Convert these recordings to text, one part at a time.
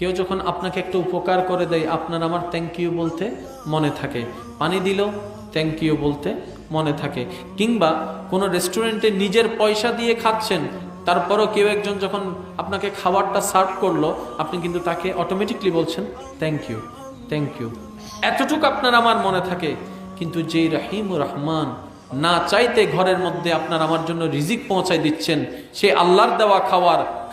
কেউ যখন আপনাকে একটা উপকার করে দেয়, আপনার আমার থ্যাংক ইউ বলতে মনে থাকে। পানি দিল, থ্যাংক ইউ বলতে মনে থাকে। কিংবা কোনো রেস্টুরেন্টে নিজের পয়সা দিয়ে খাচ্ছেন, তারপরও কেউ একজন যখন আপনাকে খাবারটা সার্ভ করলো, আপনি কিন্তু তাকে অটোমেটিকলি বলছেন থ্যাংক ইউ, থ্যাংক ইউ। এতটুকু আপনার আমার মনে থাকে। কিন্তু যেই রহিমুর রহমান না চাইতে ঘরের মধ্যে আপনার আমার জন্য রিজিক পৌঁছায় দিচ্ছেন, সে আল্লাহর দেওয়া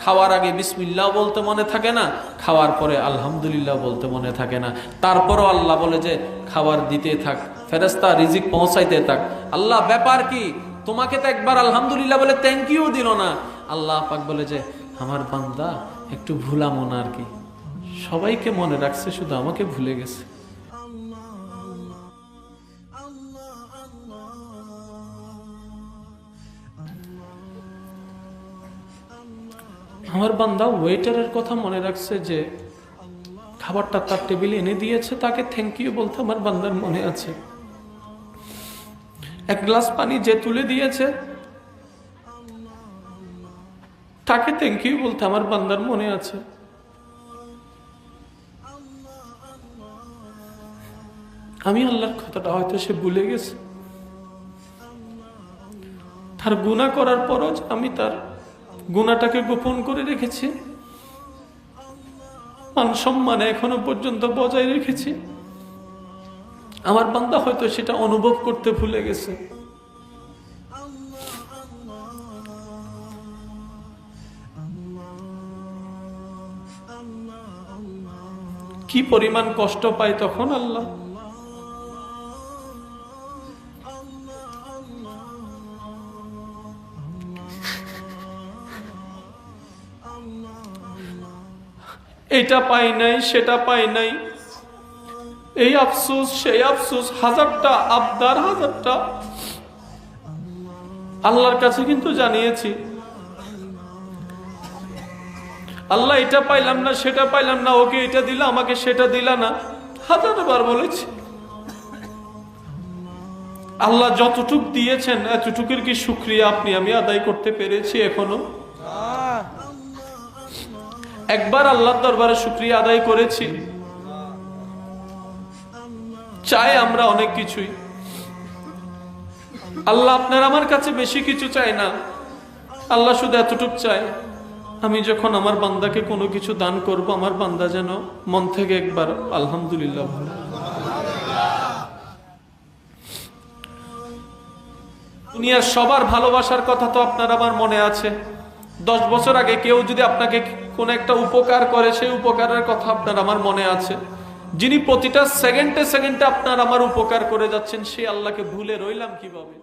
খাওয়ার আগে বিসমিল্লাহ বলতে মনে থাকে না, খাওয়ার পরে আলহামদুলিল্লাহ বলতে মনে থাকে না। তারপরও আল্লাহ বলে যে খাবার দিতে থাক, ফেরেশতা রিজিক পৌঁছাইতে থাক। আল্লাহ ব্যাপার কি, তোমাকে তো একবার আলহামদুলিল্লাহ বলে থ্যাংক ইউ দিল না। আল্লাহ পাক বলে যে আমার বান্দা একটু ভুলা মন আর কি, সবাইকে মনে রাখছে, শুধু আমাকে ভুলে গেছে। আমার বান্দা ওয়েটারের কথা মনে রাখছে, যে খাবারটা তার টেবিলে এনে দিয়েছে, তাকে থ্যাংক ইউ বলতে আমার বান্দার মনে আছে। এক গ্লাস পানি যে তুলে দিয়েছে, তাকে থ্যাংক ইউ বলতে আমার বান্দার মনে আছে। আমি আল্লাহর কথাটা হয়তো সে ভুলে গেছে। তার গুনাহ করার পরও আমি তার গুনাহটাকে গোপন করে রেখেছি, মান সম্মান এখনো পর্যন্ত বজায় রেখেছি। আমার বান্দা হয়তো সেটা অনুভব করতে ভুলে গেছে। কি পরিমাণ কষ্ট পায় তখন আল্লাহ। এটা পাই নাই, সেটা পাই নাই, এই আফসোস সেই আফসোস, হাজারটা আবদার, হাজারটা আল্লাহর কাছে কিন্তু জানিয়েছি। আল্লাহ এটা পাইলাম না, সেটা পাইলাম না, ওকে এটা দিলা, আমাকে সেটা দিলা না, হাজারবার বলেছি। আল্লাহ যতটুক দিয়েছেন এতটুকুর কি শুকরিয়া আপনি আমি আদায় করতে পেরেছি এখনো? একবার আল্লাহর দরবারে শুকরিয়া আদায় করেছি? চাই আমরা অনেক কিছুই, আল্লাহ আপনার আমার কাছে বেশি কিছু চাই না। আল্লাহ শুধু এতটুক চায়, আমি যখন আমার বান্দাকে কোনো কিছু দান করব, আমার বান্দা যেন মন থেকে একবার আলহামদুলিল্লাহ বলে। দুনিয়ার সবার ভালোবাসার কথা তো আপনার আমার মনে আছে। 10 বছর আগে কেউ যদি আপনাকে কোনো একটা উপকার করে, সেই উপকারের কথা আপনার আমার মনে আছে। যিনি প্রতিটা সেকেন্ডে সেকেন্ডে আপনার আমার উপকার করে যাচ্ছেন, সেই আল্লাহকে ভুলে রইলাম কিভাবে?